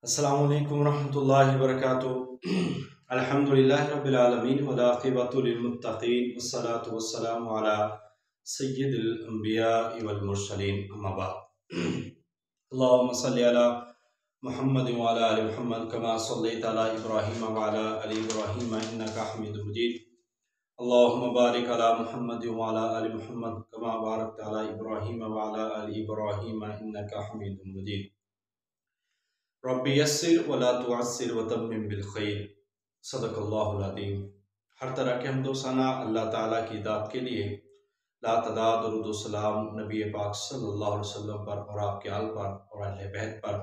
अस्सलामु अलैकुम रहमतुल्लाहि व बरकातुहू। अल्हम्दुलिल्लाहि रब्बिल आलमीन वल आक़िबतु लिल मुत्तक़ीन वस्सलातु वस्सलामु अला सय्यिदिल अंबियाइ वल मुरसलीन अम्मा बाद। अल्लाहुम्मा सल्लि अला मुहम्मद व अला आलि मुहम्मद कमा सल्लैता अला इब्राहीम व अला आलि इब्राहीम इन्नका हमीदुम मजीद। अल्लाहुम्मा बारिक अला मुहम्मद व अला आलि मुहम्मद कमा बारकता अला इब्राहीम व अला आलि इब्राहीम इन्नका हमीदुम मजीद। रब्बि यस्सिर वला तुअस्सिर व तम्मिम बिल खैर। सदक़ल्लाहुल अज़ीम। हर तरह के हम्दो सना अल्लाह ताला की दात के लिए। ला तदाद दुरूद व सलाम नबी पाक सल्लल्लाहु अलैहि वसल्लम पर और आपके आल पर और अहले बैत पर।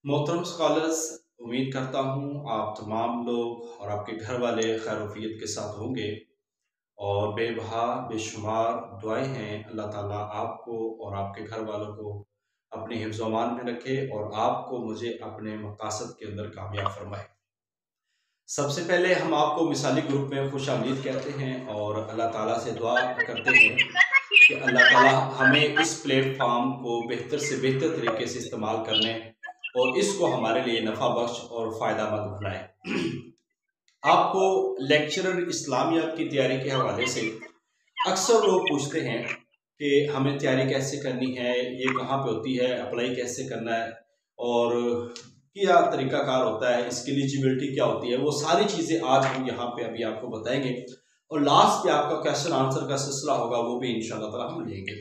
मोहतरम स्कॉलर्स, उम्मीद करता हूँ आप तमाम लोग और आपके घर वाले खैरुफियत के साथ होंगे और बेबहा बेशुमार दुआएं हैं अल्लाह ताला आपको और आपके घर वालों को अपने हिफ्ज़ व अमान में रखे और आपको मुझे अपने मकासद के अंदर कामयाब फरमाए। सबसे पहले हम आपको मिसाली ग्रुप में खुशामदीद कहते हैं और अल्लाह ताला से दुआ करते हैं कि अल्लाह ताला हमें इस प्लेटफॉर्म को बेहतर से बेहतर तरीके से इस्तेमाल करने और इसको हमारे लिए नफ़ा बख्श और फ़ायदामंद बनाए। आपको लेक्चरर इस्लामियात की तैयारी के हवाले से अक्सर लोग पूछते हैं कि हमें तैयारी कैसे करनी है, ये कहाँ पे होती है, अप्लाई कैसे करना है और क्या तरीक़ाकार होता है, इसकी एलिजिबिलिटी क्या होती है। वो सारी चीज़ें आज हम यहाँ पे अभी आपको बताएंगे और लास्ट पे आपका क्वेश्चन आंसर का सिलसिला होगा, वो भी इंशाल्लाह ताला हम लेंगे।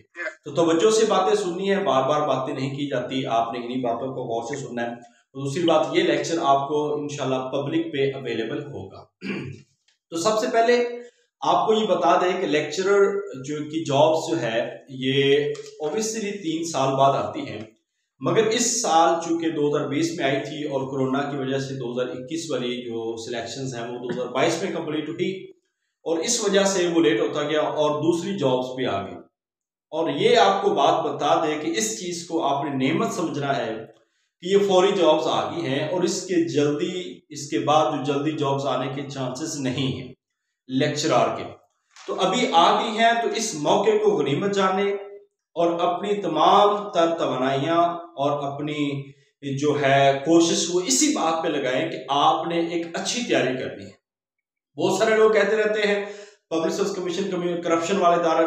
तो तवज्जो से बातें सुननी है, बार बार बातें नहीं की जाती, आपने इन्हीं बातों को गौर से सुनना है। तो दूसरी बात, ये लेक्चर आपको इंशाल्लाह पब्लिक पे अवेलेबल होगा। तो सबसे पहले आपको ये बता दें कि लेक्चरर जो की जॉब्स जो है ये ऑब्वियसली 3 साल बाद आती हैं, मगर इस साल चूंकि 2020 में आई थी और कोरोना की वजह से 2021 वाली जो सिलेक्शंस हैं वो 2022 में कंप्लीट हुई और इस वजह से वो लेट होता गया और दूसरी जॉब्स भी आ गई। और ये आपको बात बता दें कि इस चीज़ को आपने नेमत समझना है कि ये फौरी जॉब्स आ गई हैं और इसके बाद जो जल्दी जॉब्स आने के चांसेस नहीं हैं लेक्चरार के। तो अभी आ गई हैं, तो इस मौके को गनीमत जाने और अपनी तमाम तर तवानाइयाँ और अपनी जो है कोशिश वो इसी बात पे लगाएं कि आपने एक अच्छी तैयारी करनी है। बहुत सारे लोग कहते रहते हैं पब्लिक सर्विस कमीशन करप्शन वाले दायरा,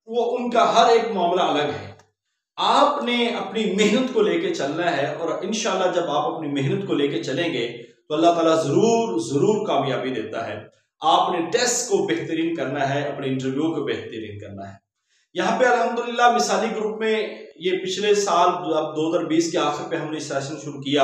वो उनका हर एक मामला अलग है। आपने अपनी मेहनत को लेके चलना है और इंशाल्लाह जब आप अपनी मेहनत को लेके चलेंगे तो अल्लाह ताला जरूर कामयाबी देता है। आपने टेस्ट को बेहतरीन करना है, अपने इंटरव्यू को बेहतरीन करना है। यहाँ पे अल्हम्दुलिल्लाह मिसाली ग्रुप में ये पिछले साल 2020 के आखिर पे हमने सेशन शुरू किया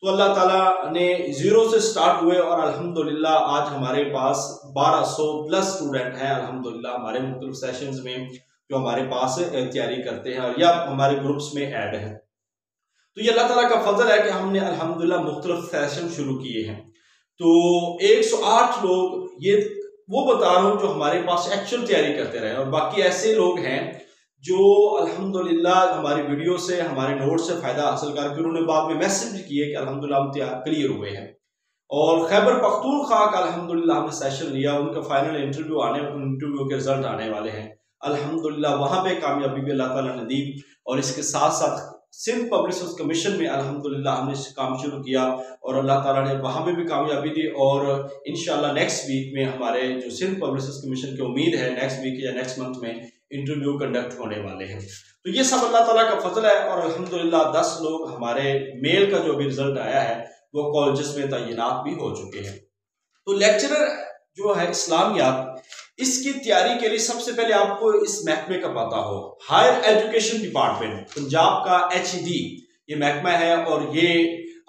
तो अल्लाह ताला ने 0 से स्टार्ट हुए और अल्हम्दुलिल्लाह आज हमारे पास 1200 प्लस स्टूडेंट हैं अल्हम्दुलिल्लाह हमारे मुख्तलिफ सेशंस में जो हमारे पास तैयारी करते हैं या हमारे ग्रुप्स में ऐड है। तो ये अल्लाह ताला का फजल है कि हमने अल्हम्दुलिल्लाह मुख्तलिफ सेशन शुरू किए हैं। तो 108 लोग ये वो बता रहा हूँ जो हमारे पास एक्चुअल तैयारी करते रहे और बाकी ऐसे लोग हैं जो अल्हम्दुलिल्लाह हमारी वीडियो से हमारे नोट से फ़ायदा हासिल करके उन्होंने बाद में मैसेज किए कि अल्हम्दुलिल्लाह हम क्लियर हुए हैं। और खैबर पख्तूनख्वा का अल्हम्दुलिल्लाह हमने सेशन लिया, उनका फाइनल इंटरव्यू के रिजल्ट आने वाले हैं अल्हम्दुलिल्लाह, वहाँ पे कामयाबी भी अल्लाह ताला ने दी। और इसके साथ साथ सिंध पब्लिक सर्विस कमीशन में अल्हम्दुलिल्लाह हमने काम शुरू किया और अल्लाह ताला ने वहाँ पे भी कामयाबी दी और इंशाल्लाह नेक्स्ट वीक में हमारे जो सिंध पब्लिक सर्विस कमीशन की उम्मीद है नेक्स्ट वीक या नेक्स्ट मंथ में इंटरव्यू कंडक्ट होने वाले हैं। तो ये सब अल्लाह ताला का फजल है और अल्हम्दुलिल्लाह 10 लोग हमारे मेल का जो भी रिजल्ट आया है वो कॉलेजेस में तैनात भी हो चुके हैं। तो लेक्चरर जो है इस्लामियात, इसकी तैयारी के लिए सबसे पहले आपको इस महकमे का पता हो। हायर एजुकेशन डिपार्टमेंट पंजाब का HED ये महकमा है और ये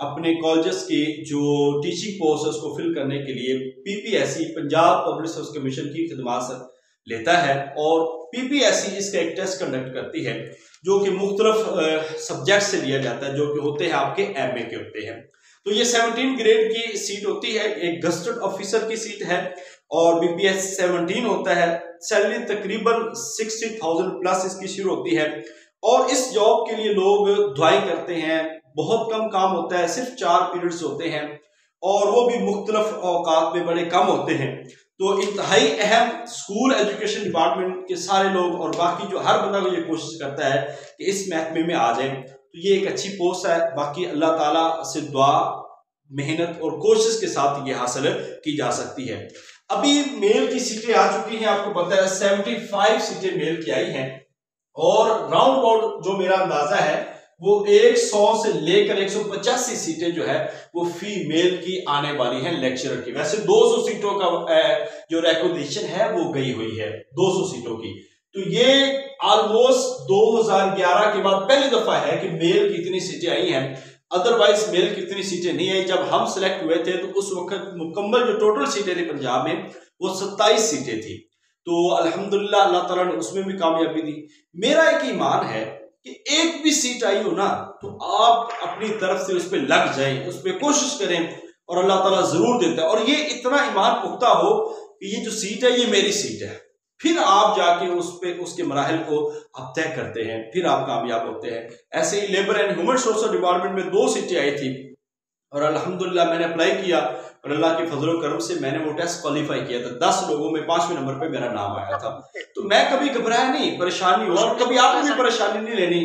अपने कॉलेजेस की जो टीचिंग पोस्ट है उसको फिल करने के लिए PPSC Punjab public service commission की खिदमत लेता है और PPSC इसका एक टेस्ट कंडक्ट करती है जो कि मुख्तलिफ सब्जेक्ट से लिया जाता है, जो कि होते हैं आपके MA के होते हैं। तो ये 17 ग्रेड की सीट होती है, एक गस्टेड ऑफिसर की सीट है और BPS 17 होता है। सैलरी तकरीबन 60,000 प्लस इसकी शुरू होती है और इस जॉब के लिए लोग दुआएं करते हैं। बहुत कम काम होता है, सिर्फ 4 पीरियड्स होते हैं और वो भी मुख्तलिफ औकात में बड़े कम होते हैं। तो इंतहाई अहम स्कूल एजुकेशन डिपार्टमेंट के सारे लोग और बाकी जो हर बंदा को ये कोशिश करता है कि इस महकमे में आ जाए। तो ये एक अच्छी पोस्ट है। बाकी अल्लाह ताला से दुआ, मेहनत और कोशिश के साथ ये हासिल की जा सकती है। अभी मेल की सीटें आ चुकी हैं, आपको पता है 75 सीटें मेल की आई हैं और राउंड अबाउट जो मेरा अंदाजा है वो 100 से लेकर 185 सीटें जो है वो फीमेल की आने वाली हैं लेक्चरर की। वैसे 200 सीटों का जो रिकॉग्निशन है वो गई हुई है 200 सीटों की। तो ये ऑलमोस्ट 2011 के बाद पहली दफा है कि मेल की इतनी सीटें आई हैं। अदरवाइज मेल की इतनी सीटें नहीं आई। जब हम सिलेक्ट हुए थे तो उस वक्त मुकम्मल जो टोटल सीटें थी पंजाब में वो 27 सीटें थी। तो अल्हम्दुलिल्लाह अल्लाह ताला ने उसमें भी कामयाबी दी। मेरा एक ईमान है कि एक भी सीट आई हो ना तो आप अपनी तरफ से उस पर लग जाएं, उस पर कोशिश करें और अल्लाह ताला जरूर देता है। और ये इतना ईमान पुख्ता हो कि ये जो सीट है ये मेरी सीट है, फिर आप जाके उस पे उसके मराहल को आप तय करते हैं, फिर आप कामयाब होते हैं। ऐसे ही labour and human resource department में 2 सीटें आई थी और अल्हम्दुलिल्लाह मैंने अप्लाई किया और अल्लाह के फजल करम से मैंने वो टेस्ट क्वालिफाई किया था। 10 लोगों में 5वें नंबर पे मेरा नाम आया था। तो मैं कभी घबराया नहीं, परेशानी हो, और कभी आपने भी परेशानी नहीं लेनी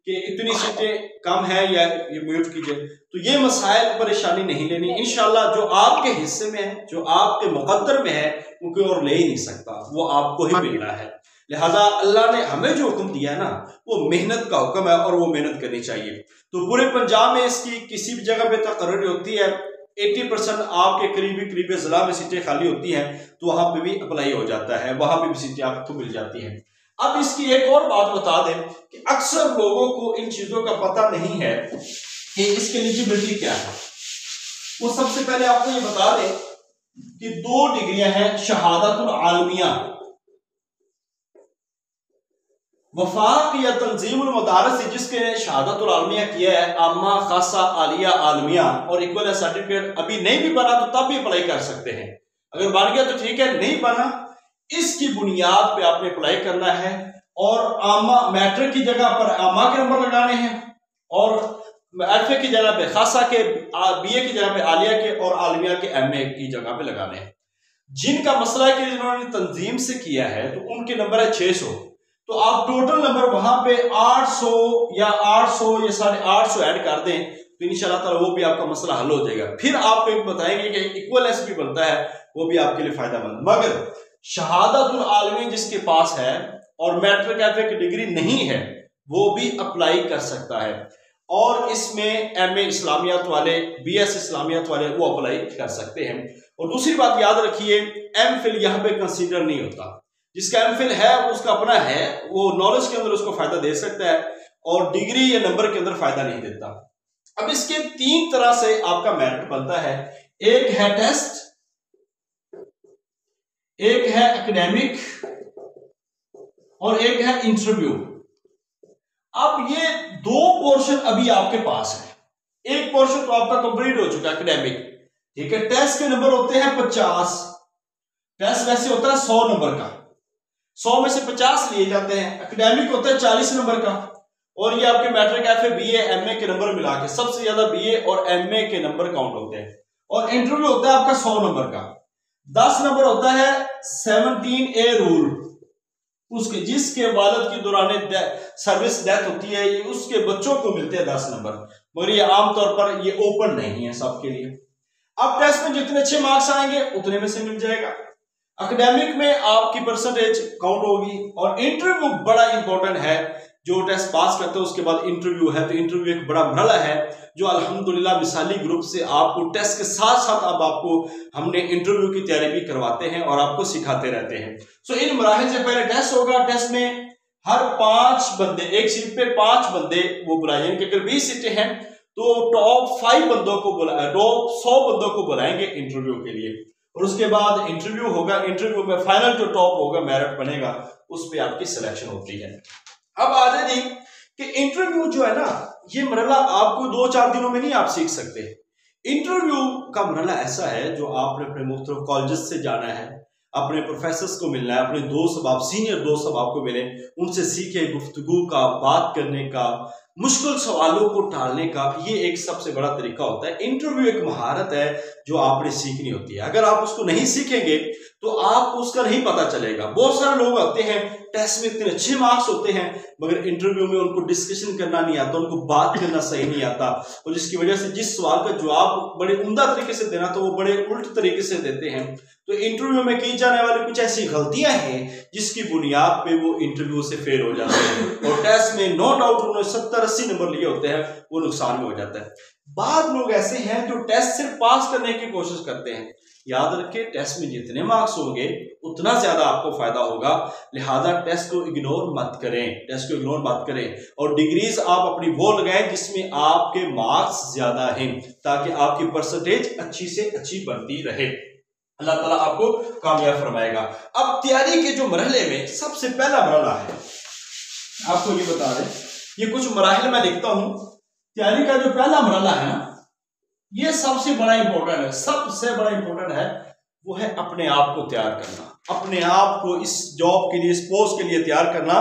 कि इतनी सीटें कम है या ये म्यूट कीजिए। तो ये मसाइल परेशानी नहीं लेनी। इंशाल्लाह जो आपके हिस्से में है, जो आपके मुकद्दर में है, वो कोई और ले ही नहीं सकता, वो आपको ही मिलना है। लिहाजा अल्लाह ने हमें जो हुक्म दिया है ना वो मेहनत का हुक्म है और वो मेहनत करनी चाहिए। तो पूरे पंजाब में इसकी किसी भी जगह पे तकर्री होती है 80% आपके करीबी जिला में सीटें खाली होती हैं तो वहां पे भी अप्लाई हो जाता है, वहां पे भी सीटें आपको मिल जाती हैं। अब इसकी एक और बात बता दें कि अक्सर लोगों को इन चीजों का पता नहीं है कि इसकी एलिजिबिलिटी क्या है। वो सबसे पहले आपको ये बता दें कि 2 डिग्रियां हैं शहादतुल आलमिया, वफाक या तंजीमुल मदारस से जिसके शहादतुल आलमिया किया है, आमा खासा आलिया आलमिया और इक्वल सर्टिफिकेट अभी नहीं भी बना तो तब भी अप्लाई कर सकते हैं। अगर बन गया तो ठीक है, नहीं बना इसकी बुनियाद पे आपने अप्लाई करना है और आमा मैट्रिक की जगह पर आमा के नंबर लगाने हैं और एफए की जगह पे खासा के, बीए की जगह पे आलिया के और आलमिया के एमए की जगह पे लगाने हैं। जिनका मसला है कि जिन्होंने तंजीम से किया है तो उनके नंबर है 600, तो आप टोटल नंबर वहां पे 800 या 850 ऐड कर दें तो इंशाल्लाह ताला वो भी आपका मसला हल हो जाएगा। फिर आपको एक बताएंगे कि इक्वल एसपी बनता है, वो भी आपके लिए फायदेमंद। मगर शहादतुल आलमी जिसके पास है और मैट्रिक एफए की डिग्री नहीं है वो भी अप्लाई कर सकता है और इसमें एमए इस्लामियात वाले, बीएस इस्लामियात वाले वो अप्लाई कर सकते हैं। और दूसरी बात याद रखिए, एमफिल यहाँ पे कंसीडर नहीं होता। जिसका एमफिल है उसका अपना है, वो नॉलेज के अंदर उसको फायदा दे सकता है और डिग्री या नंबर के अंदर फायदा नहीं देता। अब इसके 3 तरह से आपका मेरिट बनता है। एक है टेस्ट, एक है एकेडमिक और एक है इंटरव्यू। अब ये 2 पोर्शन अभी आपके पास है। एक पोर्शन तो आपका कंप्लीट हो चुका है एकेडमिक, ठीक है। टेस्ट के नंबर होते हैं 50। टेस्ट वैसे होता है 100 नंबर का, 100 में से 50 लिए जाते हैं। एकेडमिक होता है 40 नंबर का और ये आपके मैट्रिक एफए बीए एमए के नंबर मिला के सबसे ज्यादा बीए और एमए के नंबर काउंट होते हैं। और इंटरव्यू होता है आपका 100 नंबर का। 10 नंबर होता है 17A रूल, उसके जिसके वालिद की दौरान सर्विस डेथ होती है ये उसके बच्चों को मिलते हैं 10 नंबर, मगर ये आमतौर पर ये ओपन नहीं है सबके लिए। अब टेस्ट में जितने अच्छे मार्क्स आएंगे उतने में से मिल जाएगा। एकेडमिक में आपकी परसेंटेज काउंट होगी और इंटरव्यू बड़ा इंपॉर्टेंट है। जो टेस्ट पास करते हैं उसके बाद इंटरव्यू है, तो इंटरव्यू एक बड़ा मरहला है जो अल्हम्दुलिल्लाह मिसाली ग्रुप से आपको टेस्ट के साथ साथ अब आपको हमने इंटरव्यू की तैयारी भी करवाते हैं और आपको सिखाते रहते हैं। सो इन मराहिल से पहले टेस्ट होगा। टेस्ट में हर 5 बंदे, एक सीट पे 5 बंदे वो बुलाए जाएंगे। अगर 20 सीटें हैं तो टॉप 5 बंदों को टॉप 100 बंदों को बुलाएंगे इंटरव्यू के लिए और उसके बाद इंटरव्यू होगा। इंटरव्यू में फाइनल जो टॉप होगा, मेरिट बनेगा, उस पर आपकी सिलेक्शन होती है। अब आ जाए जी कि इंटरव्यू जो है ना ये मरहला आपको 2-4 दिनों में नहीं आप सीख सकते। इंटरव्यू का मरहला ऐसा है जो आपने अपने मुख्तलिफ कॉलेजेस से जाना है, अपने प्रोफेसर्स को मिलना है, अपने दोस्त अब सीनियर दोस्त अब आपको मिले, उनसे सीखे, गुफ्तगू का, बात करने का, मुश्किल सवालों को टालने का। ये एक सबसे बड़ा तरीका होता है। इंटरव्यू एक महारत है जो आपने सीखनी होती है। अगर आप उसको नहीं सीखेंगे तो आपको उसका नहीं पता चलेगा। बहुत सारे लोग आते हैं टेस्ट में इतने अच्छे मार्क्स होते हैं मगर इंटरव्यू में उनको डिस्कशन करना नहीं आता, उनको बात करना सही नहीं आता, और जिसकी वजह से जिस सवाल का जवाब बड़े उम्दा तरीके से देना तो वो बड़े उल्ट तरीके से देते हैं। तो इंटरव्यू में की जाने वाली कुछ ऐसी गलतियां हैं जिसकी बुनियाद पे वो इंटरव्यू से फेल हो जाते हैं और टेस्ट में नो डाउट उन्होंने 70-80 नंबर लिए होते हैं, वो नुकसान में हो जाता है। बाद लोग ऐसे हैं जो टेस्ट से पास करने की कोशिश करते हैं। याद रखें, टेस्ट में जितने मार्क्स होंगे उतना ज्यादा आपको फायदा होगा, लिहाजा टेस्ट को इग्नोर मत करें, टेस्ट को इग्नोर मत करें और डिग्रीज आप अपनी वो लगाएं जिसमें आपके मार्क्स ज्यादा हैं ताकि आपकी परसेंटेज अच्छी से अच्छी बनती रहे। अल्लाह ताला आपको कामयाब फरमाएगा। अब तैयारी के जो मरहले में सबसे पहला मरहला है, आपको ये बता दें, ये कुछ मराहिल मैं लिखता हूं। तैयारी का जो पहला मरहला है ना, ये सबसे बड़ा इंपॉर्टेंट है, सबसे बड़ा इंपॉर्टेंट है, वो है अपने आप को तैयार करना, अपने आप को इस जॉब के लिए, इस पोस्ट के लिए तैयार करना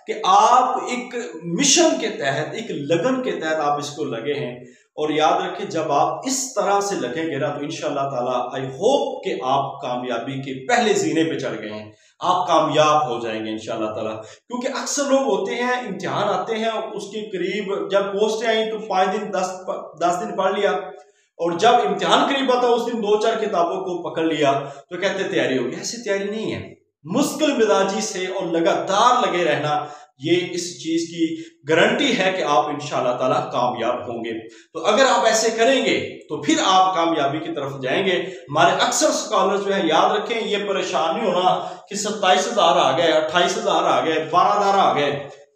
कि आप एक मिशन के तहत, एक लगन के तहत आप इसको लगे हैं। और याद रखें, जब आप इस तरह से लगेंगे ना तो इंशाअल्लाह ताला आई होप कि आप कामयाबी के पहले जीने पे चढ़ गए हैं, आप कामयाब हो जाएंगे इंशाअल्लाह ताला। क्योंकि अक्सर लोग होते हैं, इम्तिहान आते हैं, उसके करीब जब पोस्टें आई तो 5 दिन 10 दिन पढ़ लिया, और जब इम्तिहान करीब आता उस दिन 2-4 किताबों को पकड़ लिया तो कहते तैयारी होगी। ऐसी तैयारी नहीं है, मुश्किल मिजाजी से और लगातार लगे रहना, ये इस चीज की गारंटी है कि आप इंशाअल्लाह ताला कामयाब होंगे। तो अगर आप ऐसे करेंगे तो फिर आप कामयाबी की तरफ जाएंगे। हमारे अक्सर स्कॉलर जो है, याद रखें, ये परेशान नहीं होना कि 27,000 आ गए, 28,000 आ गए, 12,000 आ गए,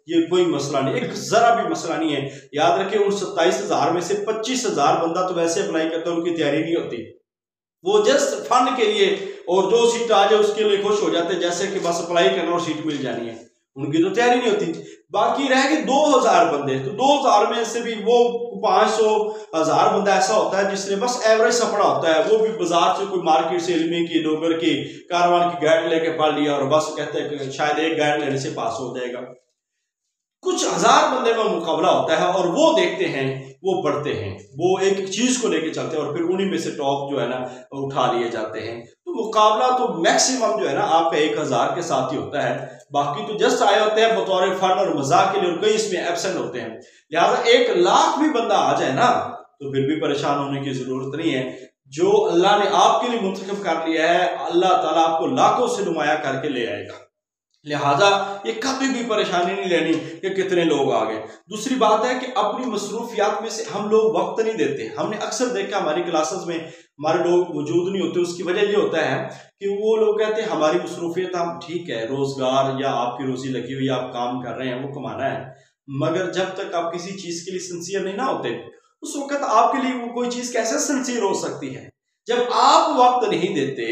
ये कोई मसला नहीं, एक जरा भी मसला नहीं है। याद रखें, उन 27,000 में से 25,000 बंदा तो वैसे अप्लाई करता है, उनकी तैयारी नहीं होती, वो जस्ट फंड के लिए और जो सीट आ जाए उसके लिए खुश हो जाते हैं, जैसे कि बस अप्लाई करना और सीट मिल जानी है, उनकी तो तैयारी नहीं होती। बाकी रह गए 2,000 बंदे, तो 2,000 में से भी वो 500-1,000 बंदा ऐसा होता है जिसने बस एवरेज सपना होता है, वो भी बाजार से कोई मार्केट से इल्मी की, डोगर की, कारवान की गाइड लेके पढ़ लिया और बस कहते हैं कि शायद एक गाइड लेने से पास हो जाएगा। कुछ 1000 बंदे में मुकाबला होता है और वो देखते हैं, वो बढ़ते हैं, वो एक चीज को लेके चलते हैं और फिर उन्हीं में से टॉप जो है ना उठा लिए जाते हैं। तो मुकाबला तो मैक्सिमम जो है ना आपका 1000 के साथ ही होता है, बाकी तो जस्ट आए होते हैं बतौर फन और मजाक के लिए, और कई इसमें एब्सेंट होते हैं। लिहाजा 1 लाख भी बंदा आ जाए ना तो फिर भी परेशान होने की जरूरत नहीं है। जो अल्लाह ने आपके लिए मुंतखब कर लिया है, अल्लाह ताला आपको लाखों से नुमाया करके ले आएगा। लिहाजा ये कभी भी परेशानी नहीं लेनी कि कितने लोग आ गए। दूसरी बात है कि अपनी मसरूफियात में से हम लोग वक्त नहीं देते। हमने अक्सर देखा हमारी क्लासेस में हमारे लोग मौजूद नहीं होते, उसकी वजह ये होता है कि वो लोग कहते हैं हमारी मसरूफियत, हम ठीक है रोजगार या आपकी रोजी लगी हुई, आप काम कर रहे हैं, वो कमाना है, मगर जब तक आप किसी चीज के लिए सिंसियर नहीं ना होते उस वक्त आपके लिए वो कोई चीज कैसे सिंसियर हो सकती है। जब आप वक्त नहीं देते,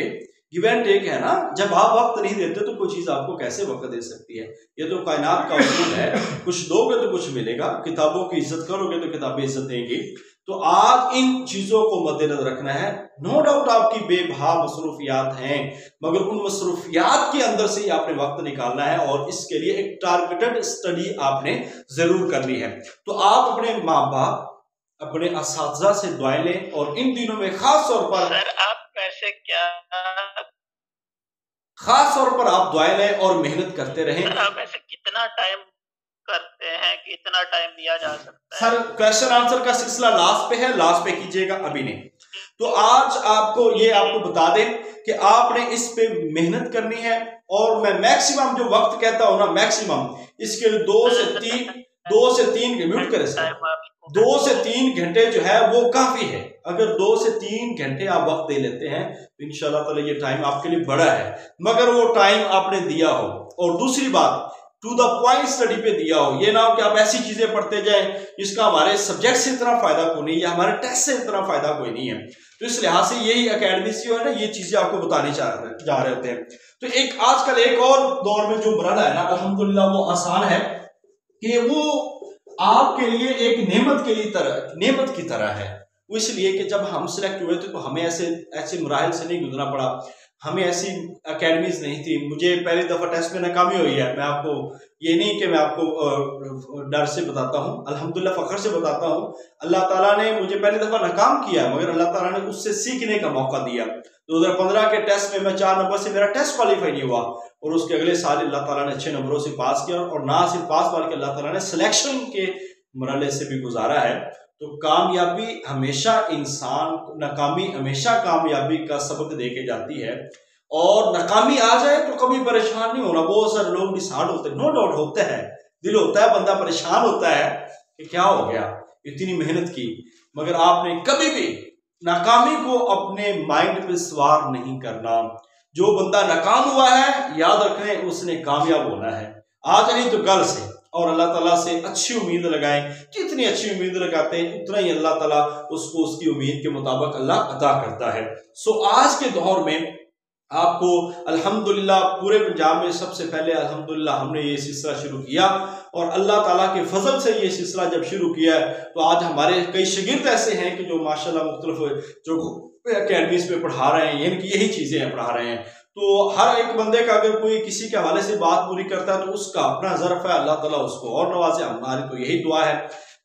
गिव एंड टेक है ना, जब आप वक्त नहीं देते तो कोई चीज आपको कैसे वक्त दे सकती है। ये तो कायनात का उसूल है, कुछ दोगे तो कुछ मिलेगा, किताबों की इज्जत करोगे तो किताबें इज्जत देंगी। तो आज इन चीजों को मद्देनजर रखना है। नो डाउट आपकी बेबहा मसरूफियात हैं, मगर उन मसरूफियात के अंदर से ही आपने वक्त निकालना है और इसके लिए एक टारगेटेड स्टडी आपने जरूर करनी है। तो आप अपने माँ बाप, अपने असातिज़ा से दुआएं लें और इन दिनों में खास तौर पर खास तौर पर आप दुआएं लें और मेहनत करते रहें। आप ऐसे कितना टाइम करते हैं, कितना टाइम दिया जा सकता है? सर क्वेश्चन आंसर का सिलसिला लास्ट पे है, लास्ट पे कीजिएगा, अभी नहीं। तो आज आपको बता दें कि आपने इस पे मेहनत करनी है और मैं मैक्सिमम जो वक्त कहता हूं ना, मैक्सिमम इसके लिए 2 से 3 म्यूट करें सर, 2 से 3 घंटे जो है वो काफी है। अगर 2 से 3 घंटे आप वक्त दे लेते हैं तो इंशाल्लाह ताला ये टाइम आपके लिए बड़ा है, मगर वो टाइम आपने दिया हो। और दूसरी बात, टू द पॉइंट स्टडी पे दिया हो। ये ना हो कि आप ऐसी चीजें पढ़ते जाएं जिसका हमारे सब्जेक्ट से इतना फायदा कोई नहीं, या हमारे टेस्ट से इतना फायदा कोई नहीं है। तो इस लिहाज से यही अकेडमी से जो है ना, ये चीजें आपको बताने जा रहे होते हैं। तो एक आजकल एक और दौर में जो मरहला है ना, अल्हम्दुलिल्लाह वो आसान है कि वो आपके लिए एक नेमत की तरह है। वो इसलिए कि जब हम सिलेक्ट हुए थे तो हमें ऐसे मराहिल से नहीं गुजरना पड़ा, हमें ऐसी एकेडमीज नहीं थी। मुझे पहली दफ़ा टेस्ट में नाकामी हुई है, मैं आपको ये नहीं कि मैं आपको डर से बताता हूँ, अल्हम्दुलिल्लाह फ़ख्र से बताता हूँ। अल्लाह ताला ने मुझे पहली दफ़ा नाकाम किया, मगर अल्लाह ताला ने उससे सीखने का मौका दिया। 2015 के टेस्ट में मैं 4 नंबर से मेरा टेस्ट क्वालिफाई नहीं हुआ, और उसके अगले साल अल्लाह ताला ने अच्छे नंबरों से पास किया, और ना सिर्फ पास बल्कि अल्लाह ताला ने सिलेक्शन के मरहले से भी गुजारा है। तो कामयाबी हमेशा नाकामी हमेशा कामयाबी का सबक दे के जाती है, और नाकामी आ जाए तो कभी परेशान नहीं होना। बहुत सारे लोग डिसहार्ट होते हैं, नो डाउट होता है, दिल होता है, बंदा परेशान होता है कि क्या हो गया, इतनी मेहनत की, मगर आपने कभी भी नाकामी को अपने माइंड पे सवार नहीं करना। जो बंदा नाकाम हुआ है, याद रखें उसने कामयाब होना है, आज नहीं तो कल से, और अल्लाह ताला से अच्छी उम्मीद लगाएं। जितनी अच्छी उम्मीद लगाते हैं उतना ही अल्लाह ताला उसको उसकी उम्मीद के मुताबिक अल्लाह अता करता है। सो आज के दौर में आपको अल्हम्दुलिल्लाह पूरे पंजाब में सबसे पहले अल्हम्दुलिल्लाह हमने ये सिलसिला शुरू किया, और अल्लाह ताला के फजल से ये सिलसिला जब शुरू किया है तो आज हमारे कई शागिर्द ऐसे हैं कि जो माशाल्लाह मुख्तलिफ जो अकेडमीज में पढ़ा रहे हैं, यानी कि यही चीज़ें पढ़ा रहे हैं। तो हर एक बंदे का अगर कोई किसी के हवाले से बात पूरी करता है तो उसका अपना ज़र्फ है, अल्लाह ताला उसको और नवाजे, हमारी तो यही दुआ है।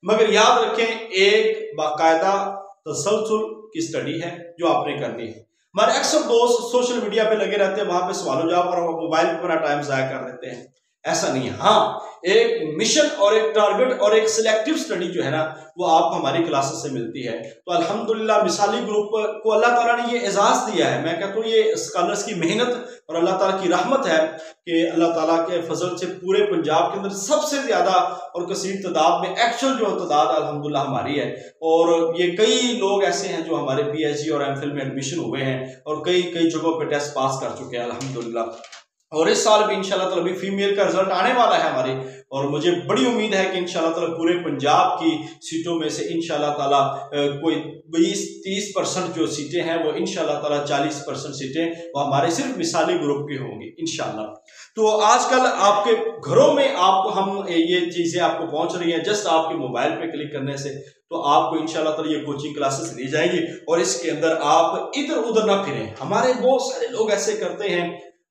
मगर याद रखें, एक बाकायदा तसलसल की स्टडी है जो आपने करनी है। हमारे अक्सर दोस्त सोशल मीडिया पे लगे रहते हैं, वहां पे सवालों जवाब और मोबाइल पर अपना टाइम ज़ाया कर देते हैं, ऐसा नहीं है। हाँ, एक मिशन और एक टारगेट और एक सिलेक्टिव स्टडी जो है ना, वो आपको हमारी क्लासेस से मिलती है। तो अल्हम्दुलिल्लाह मिसाली ग्रुप को अल्लाह ताला ने ये एजाज़ दिया है। मैं कहता हूँ ये स्कॉलर्स की मेहनत और अल्लाह ताला की रहमत है कि अल्लाह ताला के फजल से पूरे पंजाब के अंदर सबसे ज़्यादा और कसीर तादाद में एक्चुअल जो तादाद अल्हम्दुलिल्लाह हमारी है। और ये कई लोग ऐसे हैं जो हमारे PhD और MPhil में एडमिशन हुए हैं और कई जगहों पर टेस्ट पास कर चुके हैं अल्हम्दुलिल्लाह। और इस साल भी इंशाल्लाह ताला भी फीमेल का रिजल्ट आने वाला है हमारी, और मुझे बड़ी उम्मीद है कि इंशाल्लाह ताला पूरे पंजाब की सीटों में से इंशाल्लाह ताला कोई 20-30% जो सीटें हैं वो इंशाल्लाह ताला 40% सीटें वो हमारे सिर्फ मिसाली ग्रुप की होंगी इंशाल्लाह। तो आजकल आपके घरों में आपको हम ये चीज़ें आपको पहुंच रही हैं जस्ट आपके मोबाइल पे क्लिक करने से, तो आपको इंशाल्लाह ताला ये कोचिंग क्लासेस दी जाएंगी और इसके अंदर आप इधर उधर ना फिरें। हमारे बहुत सारे लोग ऐसे करते हैं,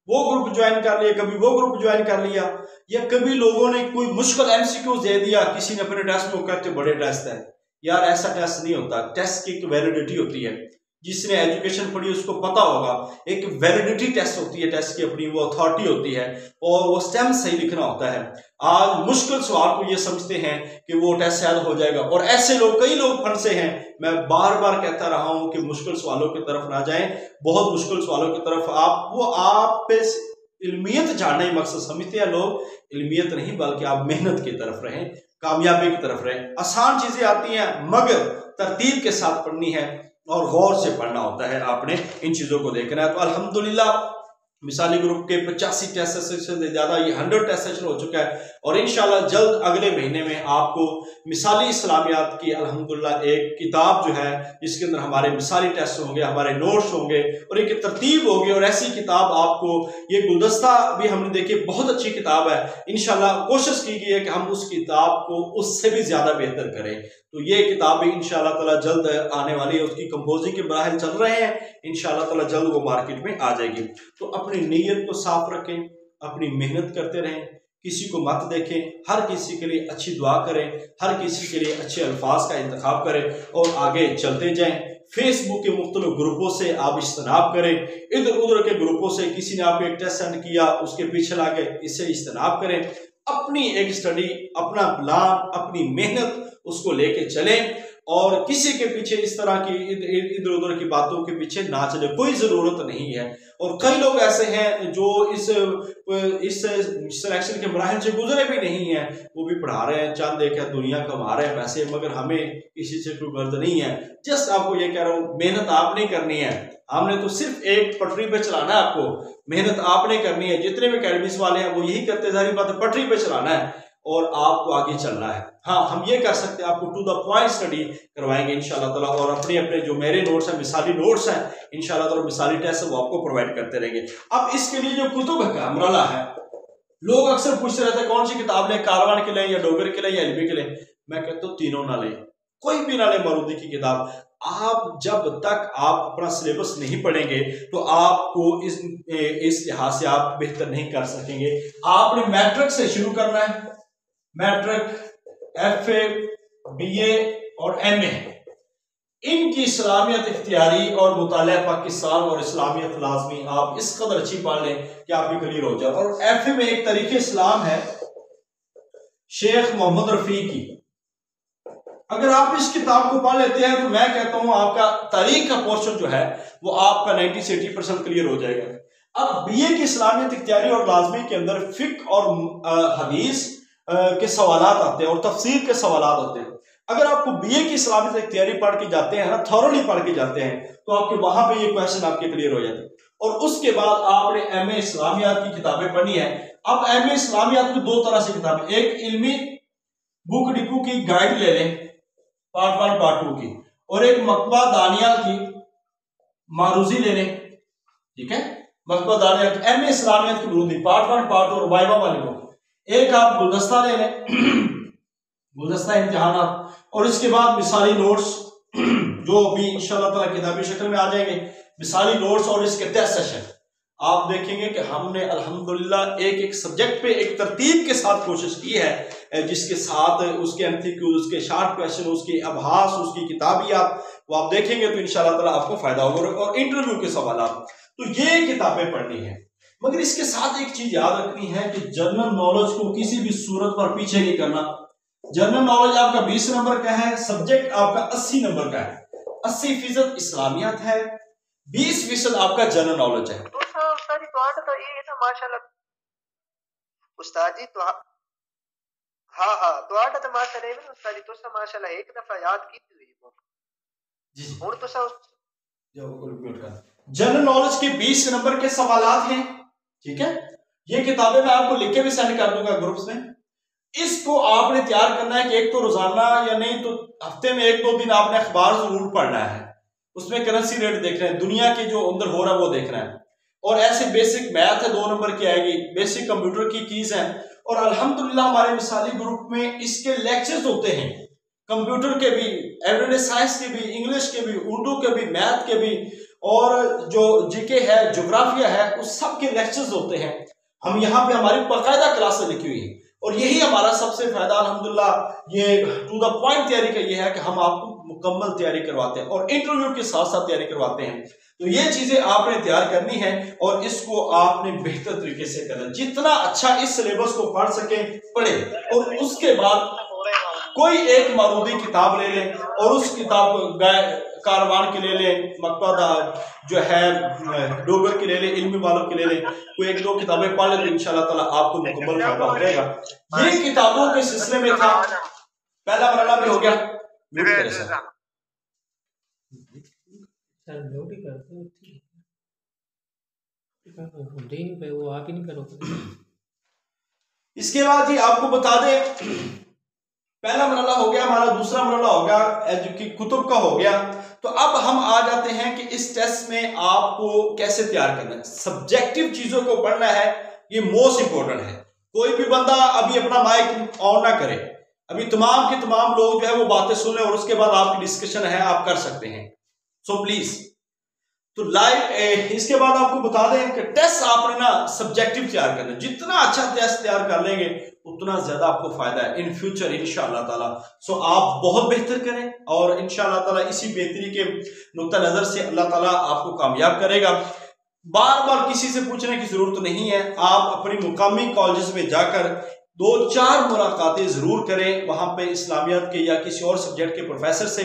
वो ग्रुप ज्वाइन कर लिया, कभी वो ग्रुप ज्वाइन कर लिया, या कभी लोगों ने कोई मुश्किल MCQ दे दिया, किसी ने अपने टेस्ट में कहते बड़े टेस्ट है। यार ऐसा टेस्ट नहीं होता, टेस्ट की एक वैलिडिटी होती है। जिसने एजुकेशन पढ़ी उसको पता होगा, एक वैलिडिटी टेस्ट होती है, टेस्ट की अपनी वो अथॉरिटी होती है और वो स्टेम सही लिखना होता है। आज मुश्किल सवाल को ये समझते हैं कि वो टेस्ट शायद हो जाएगा, और ऐसे लोग कई लोग फंसे हैं। मैं बार बार कहता रहा हूं कि मुश्किल सवालों की तरफ ना जाएं, बहुत मुश्किल सवालों की तरफ आप पे इल्मियत जानने ही मकसद समझते हैं लोग, इल्मियत नहीं बल्कि आप मेहनत की तरफ रहें, कामयाबी की तरफ रहें। आसान चीजें आती हैं मगर तरतीब के साथ पढ़नी है और गौर से पढ़ना होता है, आपने इन चीजों को देखना है। तो अल्हम्दुलिल्लाह मिसाली ग्रुप के 85 टेस्ट सेशन से ज्यादा ये 100 टेस्ट सेशन हो चुका है, और इंशाल्लाह जल्द अगले महीने में आपको मिसाली इस्लामियात की अल्हम्दुलिल्लाह एक किताब जो है जिसके अंदर हमारे मिसाली टेस्ट होंगे, हमारे नोट्स होंगे और एक तरतीब होगी, और ऐसी किताब आपको ये गुलदस्ता भी हमने देखी, बहुत अच्छी किताब है। इंशाल्लाह कोशिश की गई है कि हम उस किताब को उससे भी ज्यादा बेहतर करें। तो ये किताब भी इंशाल्लाह ताला जल्द आने वाली है, उसकी कंपोजिंग के मराहिल चल रहे हैं, इंशाल्लाह ताला जल्द वो मार्केट में आ जाएगी। तो अपनी नीयत को साफ रखें, अपनी मेहनत करते रहें, किसी को मत देखें, हर किसी के लिए अच्छी दुआ करें, हर किसी के लिए अच्छे अल्फाज का इंतखाब करें और आगे चलते जाएं। फेसबुक के मुख्तलिफ ग्रुपों से आप इज्तनाब करें, इधर उधर के ग्रुपों से किसी ने आपको एक टेस्ट सेंड किया उसके पीछे लाके इससे इज्तनाब करें। अपनी एक स्टडी, अपना प्लान, अपनी मेहनत उसको लेके चलें और किसी के पीछे इस तरह की इधर उधर की बातों के पीछे ना चले, कोई जरूरत नहीं है। और कई लोग ऐसे हैं जो इस सिलेक्शन के मराहिल से गुजरे भी नहीं है, वो भी पढ़ा रहे हैं, चंद एक दुनिया कमा रहे हैं पैसे, मगर हमें किसी से कोई गर्ज नहीं है। जस्ट आपको ये कह रहा हूँ, मेहनत आपने करनी है, हमने तो सिर्फ एक पटरी पे चलाना है, आपको मेहनत आपने करनी है। जितने भी अकेडमीज वाले हैं वो यही करते, सारी बात पटरी पे चलाना है और आपको आगे चलना है। हाँ, हम ये कर सकते हैं, आपको टू द पॉइंट स्टडी करवाएंगे इंशाल्लाह ताला, और अपने अपने जो मेरे नोट्स हैं, मिसाली नोट्स हैं, इंशाल्लाह ताला मिसाली टेस्ट वो आपको प्रोवाइड करते रहेंगे। अब इसके लिए जो कुतुब का अमरला है, लोग अक्सर पूछते रहते हैं कौन सी किताब लें, कारवान के लें या डोगर के लें या इल्मी के लें। मैं कहता हूँ तीनों ना लें, कोई भी ना लें मरूदी की किताब। आप जब तक आप अपना सिलेबस नहीं पढ़ेंगे तो आपको इस लिहाज से आप बेहतर नहीं कर सकेंगे। आपने मैट्रिक से शुरू करना है, मैट्रिक, FA, BA और MA, इनकी इस्लामियत इख्तियारी और मुताला पाकिस्तान और इस्लामियत लाजमी आप इस कदर अच्छी पढ़ लें कि आपकी क्लियर हो जाए। और एफए में एक तरीके इस्लाम है शेख मोहम्मद रफी की, अगर आप इस किताब को पढ़ लेते हैं तो मैं कहता हूं आपका तारीख का पोर्शन जो है वो आपका 90 से 80% क्लियर हो जाएगा। अब बीए की इस्लामियत इख्तियारी और लाजमी के अंदर फिक और हदीस के सवालात आते हैं और तफसीर के सवालात आते हैं। अगर आपको बीए की इस्लामियत इख्तियारी पढ़ के जाते हैं ना, थॉरोली पढ़ के जाते हैं, तो आपके वहां पे ये क्वेश्चन आपके क्लियर हो जाते हैं। और उसके बाद आपने एमए इस्लामियात की किताबें पढ़नी है। अब एमए इस्लामियात में दो तरह से किताबें, एक इल्मी बुक डिपू की गाइड ले लें पार्ट 1 पार्ट 2 की, और एक मकबा दानियाल की मारूजी ले लें, ठीक है, मकबा दानियाल की एमए इस्लामियत की बुरुदी पार्ट 1 पार्ट 2 और वाइवा वाले बुक। एक आप गुलदस्ता ले लें गुलदस्ता इम्तिहानात, और इसके बाद मिसाली नोट्स जो भी इंशाअल्लाह ताला किताबी शक्ल में आ जाएंगे, मिसाली नोट्स और इसके टेस्ट सेशन। आप देखेंगे कि हमने अल्हम्दुलिल्लाह एक एक सब्जेक्ट पे एक तरतीब के साथ कोशिश की है, जिसके साथ उसके एमसीक्यू, उसके शार्ट क्वेश्चन, उसके अभास, उसकी किताबियात, वो आप देखेंगे तो इंशाअल्लाह ताला आपको फायदा होगा। और इंटरव्यू के सवालात, तो ये किताबें पढ़नी है। मगर इसके साथ एक चीज याद रखनी है कि जनरल नॉलेज को किसी भी सूरत पर पीछे नहीं करना। जनरल नॉलेज आपका 20 नंबर का है, सब्जेक्ट आपका 80 नंबर का है। 80% इस्लामियात है, 20% आपका जनरल नॉलेज है। तो ये ना माशाल्लाह उस्ताद जी, तो हाँ हाँ तो माशाल्लाह उस्ताद जी तो माशाल्लाह एक दफा याद की हुई जी और तो जनरल नॉलेज के 20 नंबर के सवालात हैं, ठीक है। ये किताबें मैं आपको लिख के भी सेंड कर दूंगा ग्रुप्स में। इसको आपने तैयार करना है कि एक तो रोजाना या नहीं तो हफ्ते में 1-2 दिन आपने अखबार जरूर पढ़ना है, उसमें करेंसी रेट देख रहे हैं, दुनिया के जो अंदर हो रहा है वो देखना है। और ऐसे बेसिक मैथ है 2 नंबर की आएगी, बेसिक कंप्यूटर की कीज है। और अल्हम्दुलिल्लाह हमारे मिसाली ग्रुप में इसके लेक्चर्स होते हैं, कंप्यूटर के भी, एवरीडे साइंस के भी, इंग्लिश के भी, उर्दू के भी, मैथ के भी, और जो जीके है, ज्योग्राफिया है, उस सब के लेक्चर्स होते हैं। हम यहाँ पे हमारी बाकायदा क्लासें लिखी हुई है, और यही हमारा सबसे फायदा अल्हम्दुलिल्लाह ये टू द पॉइंट तैयारी का ये है कि हम आपको मुकम्मल तैयारी करवाते हैं और इंटरव्यू के साथ साथ तैयारी करवाते हैं। तो ये चीजें आपने तैयार करनी है और इसको आपने बेहतर तरीके से करना, जितना अच्छा इस सिलेबस को पढ़ सके पढ़े। और उसके बाद कोई एक मारूदी किताब ले लें और उस किताब को कारवान के ले लें, मकबा जो है डोगर की ले लें, इल्मी वालों की ले लें, कोई 1-2 किताबें पढ़ लें तो इंशाल्लाह ताला आपको मुकम्मल फायदा हो जाएगा। ये किताबों के सिलसिले में था, पहला मरहला भी हो गया। इसके बाद ही आपको बता दें, पहला मरहला हो गया हमारा, दूसरा मरहला हो गया जो कि कुतुब का हो गया। तो अब हम आ जाते हैं कि इस टेस्ट में आपको कैसे तैयार करना है। सब्जेक्टिव चीजों को पढ़ना है, ये मोस्ट इंपोर्टेंट है। कोई भी बंदा अभी अपना माइक ऑन ना करे, अभी तमाम के तमाम लोग जो है वो बातें सुन लें और उसके बाद आपकी डिस्कशन है, आप कर सकते हैं। सो प्लीज तो लाइव इसके बाद आपको बता दें कि टेस्ट आपने ना सब्जेक्टिव तैयार करना है। जितना अच्छा टेस्ट तैयार कर लेंगे उतना ज्यादा आपको फायदा है इन फ्यूचर इंशाअल्लाह ताला। सो आप बहुत बेहतर करें और इंशाअल्लाह ताला इसी बेहतरी के नुक्ता नजर से अल्लाह ताला आपको कामयाब करेगा। बार बार किसी से पूछने की जरूरत नहीं है, आप अपनी मुकामी कॉलेजेस में जाकर 2-4 मुलाकातें जरूर करें, वहां पे इस्लामियात के या किसी और सब्जेक्ट के प्रोफेसर से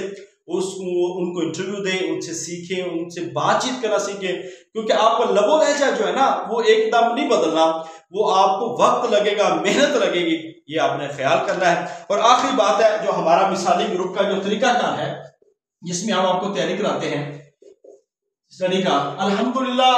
उनको इंटरव्यू दें, उनसे सीखें, उनसे बातचीत करना सीखें। क्योंकि आपका लबो लहजा जो है ना वो एकदम नहीं बदलना, वो आपको वक्त लगेगा, मेहनत लगेगी, ये आपने ख्याल करना है। और आखिरी बात है, जो हमारा मिसाली ग्रुप का जो तरीकाकार है जिसमें हम आपको तैयारी कराते हैं स्टडी का, अल्हम्दुलिल्लाह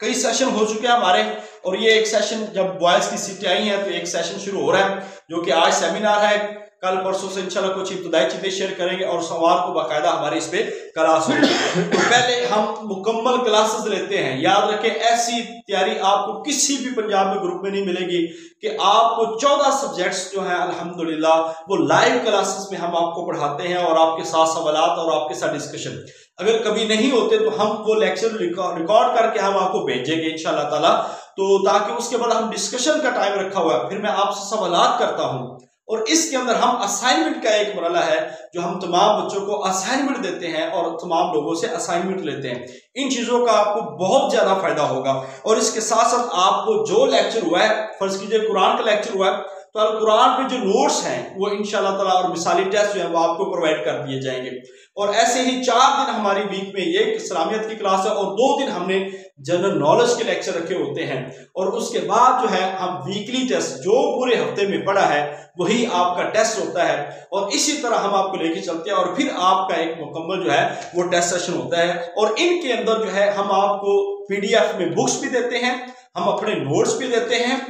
कई सेशन हो चुके हैं हमारे। और ये एक सेशन जब बॉयज की सीटें आई हैं तो एक सेशन शुरू हो रहा है जो कि आज सेमिनार है, कल परसों से इंशाल्लाह कुछ इब्तदाई चीजें शेयर करेंगे और सोमवार को बाकायदा हमारे इस पे क्लास होगी। तो पहले हम मुकम्मल क्लासेस लेते हैं, याद रखें ऐसी तैयारी आपको किसी भी पंजाब में ग्रुप में नहीं मिलेगी कि आपको 14 सब्जेक्ट्स जो हैं अल्हम्दुलिल्लाह वो लाइव क्लासेस में हम आपको पढ़ाते हैं और आपके साथ सवालात और आपके साथ डिस्कशन। अगर कभी नहीं होते तो हम वो लेक्चर रिकॉर्ड करके हम आपको भेजेंगे इंशाल्लाह ताला, तो ताकि उसके बाद हम डिस्कशन का टाइम रखा हुआ है, फिर मैं आपसे सवालात करता हूँ और इसके अंदर हम असाइनमेंट का एक मरला है जो हम तमाम बच्चों को असाइनमेंट देते हैं और तमाम लोगों से असाइनमेंट लेते हैं। इन चीज़ों का आपको बहुत ज़्यादा फायदा होगा। और इसके साथ साथ आपको जो लेक्चर हुआ है, फर्ज कीजिए कुरान का लेक्चर हुआ है, तो अल कुरान पे जो नोट्स हैं वो इंशाल्लाह ताला और मिसाली टेस्ट जो है वो आपको प्रोवाइड कर दिए जाएंगे। और ऐसे ही 4 दिन हमारी वीक में एक इस्लामियत की क्लास है और 2 दिन हमने जनरल नॉलेज के लेक्चर रखे होते हैं। और उसके बाद जो है हम वीकली टेस्ट जो पूरे हफ्ते में पढ़ा है वही आपका टेस्ट होता है। और इसी तरह हम आपको लेके चलते हैं और फिर आपका एक मुकम्मल जो है वो टेस्ट सेशन होता है। और इनके अंदर जो है हम आपको PDF में बुक्स भी देते हैं, हम अपने नोट्स भी देते हैं।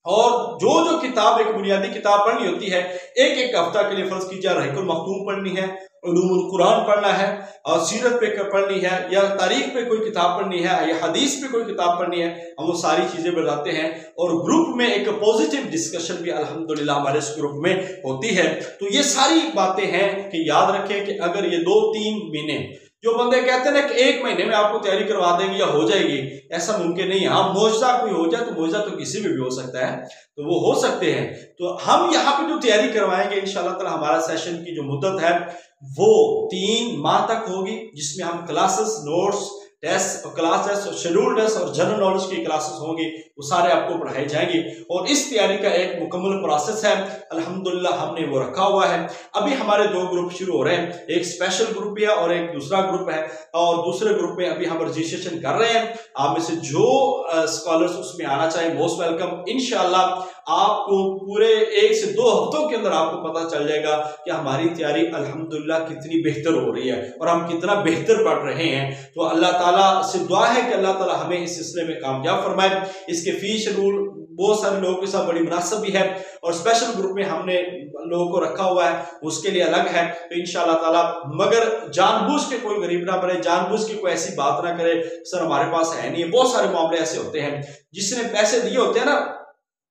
और जो किताब एक बुनियादी किताब पढ़नी होती है, एक हफ्ता के लिए फर्ज कीजिए रहीकुल मखतूम पढ़नी है, उलूमुल कुरान पढ़ना है, और सीरत पे पढ़नी है, या तारीख पे कोई किताब पढ़नी है, या हदीस पे कोई किताब पढ़नी है, हम वो सारी चीजें बताते हैं। और ग्रुप में एक पॉजिटिव डिस्कशन भी अल्हम्दुलिल्लाह हमारे इस ग्रुप में होती है। तो ये सारी बातें हैं कि याद रखें कि अगर ये 2-3 महीने, जो बंदे कहते हैं ना कि 1 महीने में आपको तैयारी करवा देंगे या हो जाएगी, ऐसा मुमकिन नहीं है। हाँ, मौजज़ा कोई हो जाए तो मौजज़ा तो किसी में भी हो सकता है, तो वो हो सकते हैं। तो हम यहाँ पे जो तैयारी करवाएंगे इंशाल्लाह ताला, हमारा सेशन की जो मुद्दत है वो 3 माह तक होगी, जिसमें हम क्लासेस, नोट्स, टेस्ट और क्लास टेस्ट और शेड्यूल टेस्ट और जनरल नॉलेज की क्लासेस होंगी, वो सारे आपको पढ़ाए जाएंगे। और इस तैयारी का एक मुकम्मल प्रोसेस है, अल्हम्दुलिल्लाह हमने वो रखा हुआ है। अभी हमारे 2 ग्रुप शुरू हो रहे हैं, एक स्पेशल ग्रुप भी है और एक दूसरा ग्रुप है। और दूसरे ग्रुप में अभी हम रजिस्ट्रेशन कर रहे हैं। आप में से जो स्कॉलर्स उसमें आना चाहे मोस्ट वेलकम। इंशाल्लाह आपको पूरे 1 से 2 हफ्तों के अंदर आपको पता चल जाएगा कि हमारी तैयारी अल्हम्दुलिल्लाह कितनी बेहतर हो रही है और हम कितना बेहतर पढ़ रहे हैं। तो अल्लाह ताला से दुआ है कि अल्लाह ताला हमें इस सिलसिले में कामयाब फरमाए। इसके फी शेड्यूल बहुत सारे लोगों के साथ बड़ी मुनासिब भी है और स्पेशल ग्रुप में हमने लोगों को रखा हुआ है, उसके लिए अलग है। तो इंशाल्लाह ताला, मगर जानबूझ के कोई गरीब ना बने, जानबूझ के कोई ऐसी बात ना करे सर हमारे पास है नहीं है। बहुत सारे मामले ऐसे होते हैं, जिसने पैसे दिए होते हैं ना,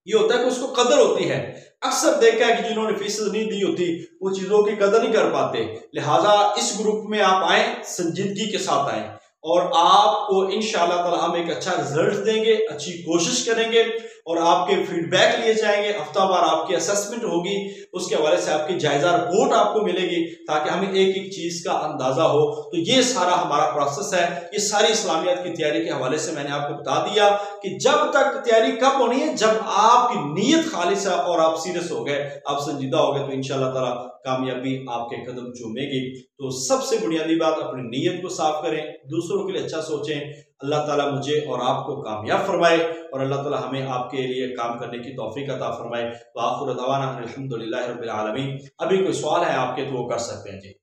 ये होता है कि उसको कदर होती है। अक्सर देखा है कि जिन्होंने फीस नहीं दी होती वो चीजों की कदर नहीं कर पाते। लिहाजा इस ग्रुप में आप आए, संजीदगी के साथ आए और आपको इंशाल्लाह ताला हम एक अच्छा रिजल्ट देंगे, अच्छी कोशिश करेंगे और आपके फीडबैक लिए जाएंगे। हफ्तावार आपकी असेसमेंट होगी, उसके हवाले से आपकी जायजा रिपोर्ट आपको मिलेगी ताकि हमें एक एक चीज का अंदाजा हो। तो ये सारा हमारा प्रोसेस है। ये सारी इस्लामियात की तैयारी के हवाले से मैंने आपको बता दिया कि जब तक तैयारी कब होनी है, जब आपकी नीयत खालिस है और आप सीरियस हो गए, आप संजीदा हो गए, तो इंशाल्लाह ताला कामयाबी आपके कदम चूमेगी। तो सबसे बुनियादी बात, अपनी नीयत को साफ करें, दूसरों के लिए अच्छा सोचें। अल्लाह ताला मुझे और आपको कामयाब फरमाए और अल्लाह ताला हमें आपके लिए काम करने की तौफीक अता फरमाए। व आखिर दवाना अल्हम्दुलिल्लाहि रब्बिल आलमीन। अभी कोई सवाल है आपके तो वो कर सकते हैं जी।